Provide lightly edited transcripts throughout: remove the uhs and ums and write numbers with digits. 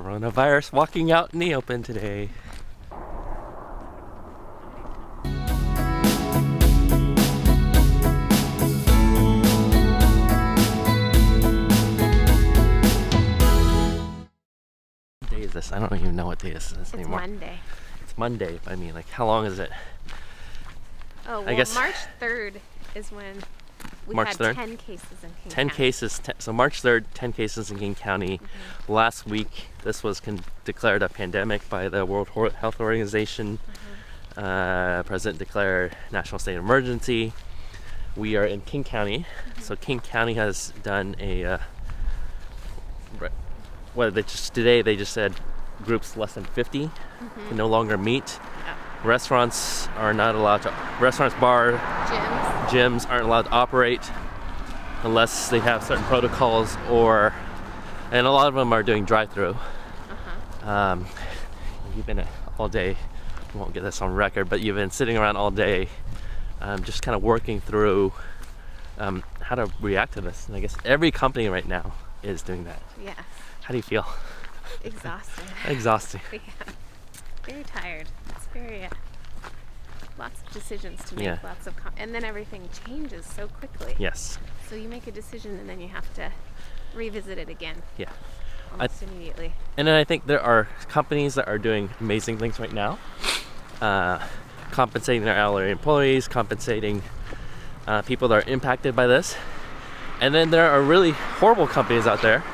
Coronavirus walking out in the open today. What day is this? I don't even know what day this is anymore. It's Monday. It's Monday. I mean, like, how long is it? Oh, well, I guess March 3rd is when we March had 3rd? 10 cases in King 10 County. cases. So March 3rd, 10 cases in King County. Mm-hmm. Last week, this was declared a pandemic by the World Health Organization. President declared national state of emergency. We are in King County. So King County has done a today they just said groups less than 50 can no longer meet. Restaurants are not allowed to. Restaurants, bar, gyms aren't allowed to operate unless they have certain protocols, and a lot of them are doing drive-through. You've been all day. I won't get this on record, but you've been sitting around all day, just kind of working through how to react to this. And I guess every company right now is doing that. Yes. How do you feel? Exhausted. Exhausting. Yeah. Very tired. It's very lots of decisions to make. Yeah. Lots of and then everything changes so quickly. Yes. So you make a decision and then you have to revisit it again. Yeah. Almost immediately. And then I think there are companies that are doing amazing things right now, compensating their hourly employees, compensating people that are impacted by this. And then there are really horrible companies out there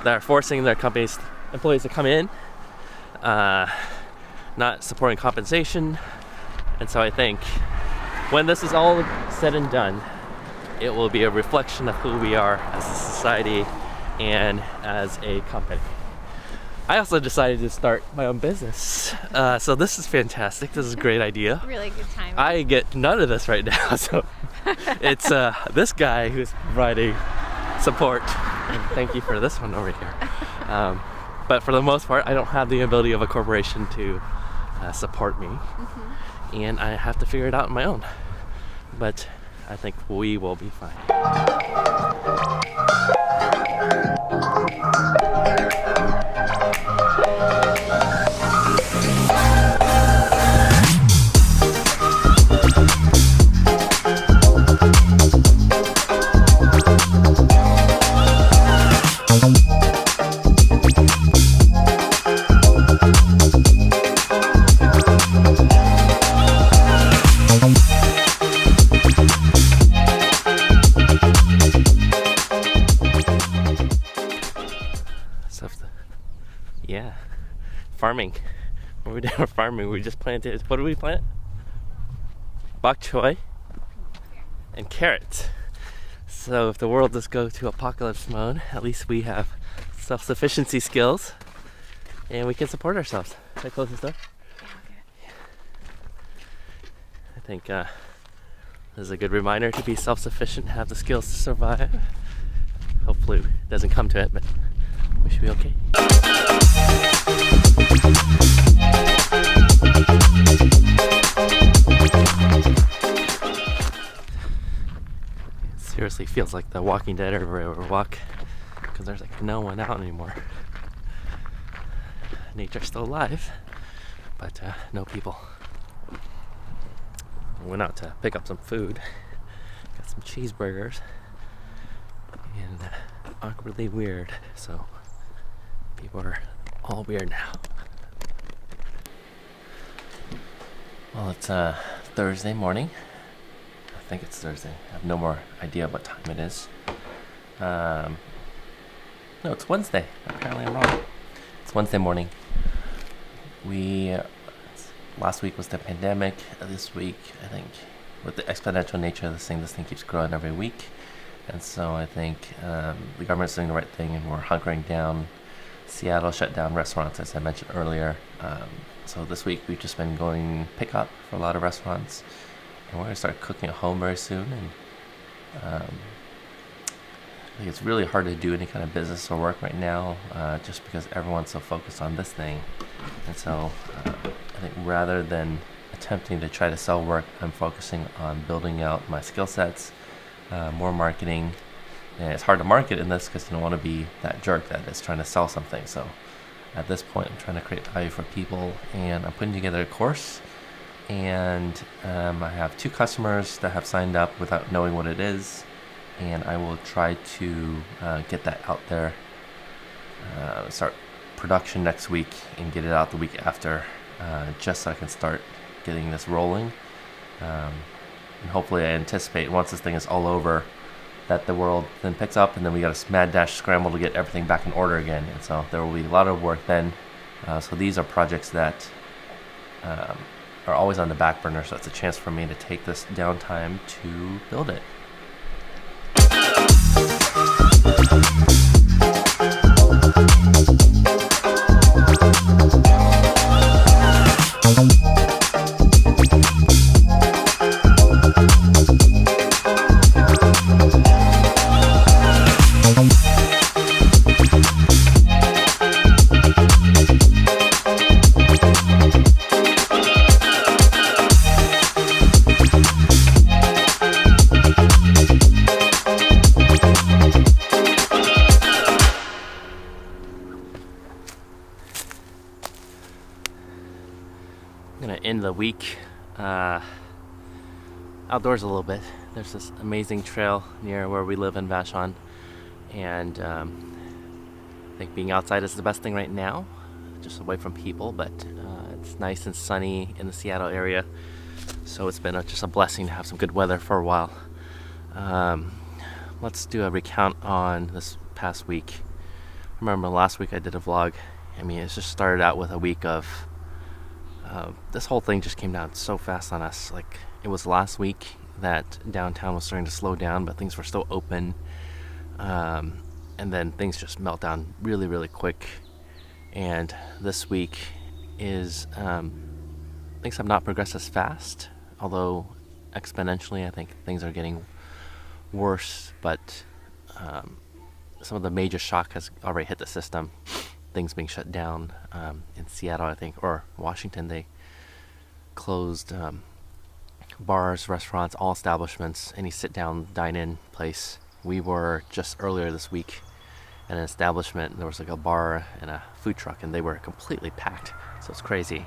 that are forcing their employees to come in, not supporting compensation. And so I think when this is all said and done, it will be a reflection of who we are as a society and as a company. I also decided to start my own business. So this is fantastic. This is a great idea. Really good time. I get none of this right now. So it's this guy who's providing support. And thank you for this one over here. But for the most part, I don't have the ability of a corporation to support me. And I have to figure it out on my own. But I think we will be fine. Yeah, farming. What we did with farming, we just planted. What did we plant? Bok choy and carrots. So if the world does go to apocalypse mode, at least we have self-sufficiency skills, and we can support ourselves. Should I close this door? Yeah. I think this is a good reminder to be self-sufficient, have the skills to survive. Hopefully it doesn't come to it, but we should be okay. It seriously feels like The Walking Dead everywhere we walk, because there's like no one out anymore. Nature's still alive, but no people. I went out to pick up some food, got some cheeseburgers, and awkwardly weird, so people are all weird now. Well, it's Thursday morning. I think it's Thursday. I have no more idea what time it is. No, it's Wednesday. Apparently I'm wrong. It's Wednesday morning. Last week was the pandemic. This week, I think, with the exponential nature of this thing keeps growing every week. And so I think the government's doing the right thing, and we're hunkering down. Seattle shut down restaurants, as I mentioned earlier. So this week we've just been going pickup for a lot of restaurants, and we're going to start cooking at home very soon. And I think it's really hard to do any kind of business or work right now, just because everyone's so focused on this thing. And so I think rather than attempting to try to sell work, I'm focusing on building out my skill sets, more marketing. And it's hard to market in this because you don't want to be that jerk that is trying to sell something. So at this point, I'm trying to create value for people, and I'm putting together a course. And I have 2 customers that have signed up without knowing what it is, and I will try to get that out there, start production next week and get it out the week after, just so I can start getting this rolling. And hopefully I anticipate once this thing is all over that the world then picks up, and then we got a mad dash scramble to get everything back in order again. And so there will be a lot of work then. So these are projects that are always on the back burner, so it's a chance for me to take this downtime to build it. I'm gonna end the week outdoors a little bit. There's this amazing trail near where we live in Vashon, and I think being outside is the best thing right now, just away from people. But it's nice and sunny in the Seattle area, so it's been just a blessing to have some good weather for a while. Let's do a recount on this past week. I remember last week I did a vlog. I mean, it just started out with a week of this whole thing just came down so fast on us. Like, it was last week that downtown was starting to slow down, but things were still open. And then things just melt down really, really quick. And this week is, things have not progressed as fast, although exponentially I think things are getting worse. But some of the major shock has already hit the system. Things being shut down in Seattle, I think, or Washington. They closed bars, restaurants, all establishments, any sit-down, dine-in place. We were just earlier this week at an establishment. There was like a bar and a food truck, and they were completely packed. So it's crazy.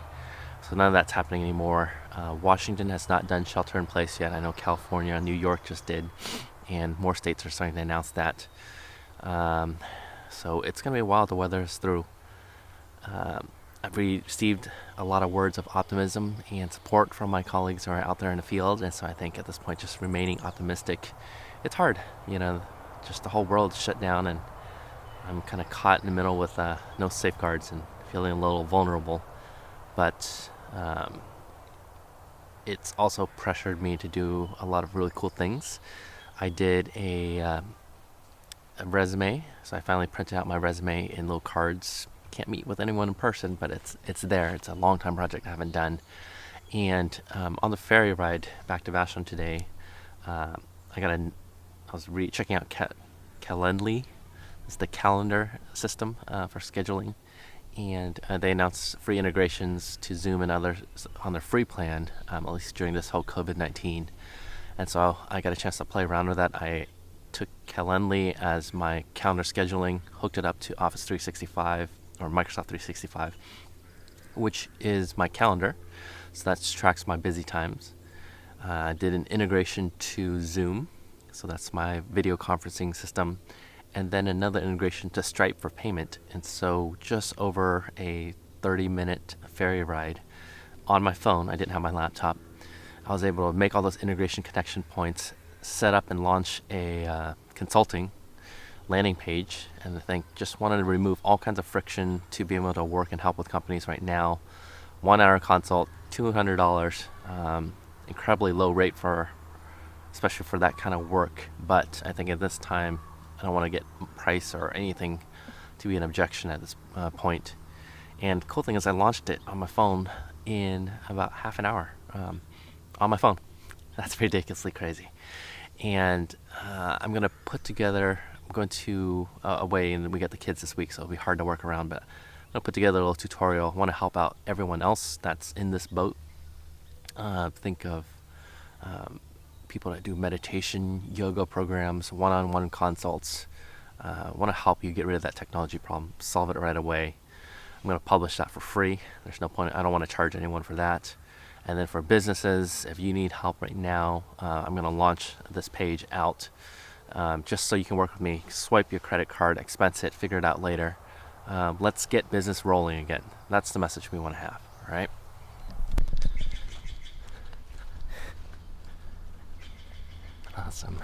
So none of that's happening anymore. Washington has not done shelter in place yet. I know California and New York just did, and more states are starting to announce that. So it's going to be a while. The weather is through. I've received a lot of words of optimism and support from my colleagues who are out there in the field, and so I think at this point just remaining optimistic. It's hard, just the whole world's shut down, and I'm kind of caught in the middle with no safeguards and feeling a little vulnerable. But it's also pressured me to do a lot of really cool things. I did a resume, so I finally printed out my resume in little cards. Can't meet with anyone in person, but it's there. It's a long time project I haven't done. And on the ferry ride back to Vashon today, I was checking out Calendly. It's the calendar system for scheduling, and they announced free integrations to Zoom and others on their free plan, at least during this whole Covid-19. And so I got a chance to play around with that. I took Calendly as my calendar scheduling, hooked it up to Office 365 or Microsoft 365, which is my calendar. So that tracks my busy times. I did an integration to Zoom, so that's my video conferencing system, and then another integration to Stripe for payment. And so just over a 30-minute ferry ride on my phone, I didn't have my laptop, I was able to make all those integration connection points, set up and launch a consulting landing page, and I think just wanted to remove all kinds of friction to be able to work and help with companies right now. 1 hour consult, $200, incredibly low rate especially for that kind of work. But I think at this time, I don't want to get price or anything to be an objection at this point. And the cool thing is I launched it on my phone in about half an hour on my phone. That's ridiculously crazy. And I'm going to away, and we got the kids this week, so it'll be hard to work around, but I'm going to put together a little tutorial. I want to help out everyone else that's in this boat. Think of people that do meditation, yoga programs, one-on-one consults. Want to help you get rid of that technology problem, solve it right away. going to publish that for free. There's no point. I don't want to charge anyone for that. And then for businesses, if you need help right now, I'm going to launch this page out just so you can work with me. Swipe your credit card, expense it, figure it out later. Let's get business rolling again. That's the message we want to have, all right? Awesome.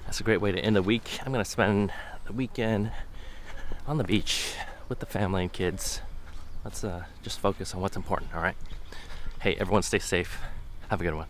That's a great way to end the week. I'm going to spend the weekend on the beach with the family and kids. Let's just focus on what's important, all right? Hey, everyone stay safe. Have a good one.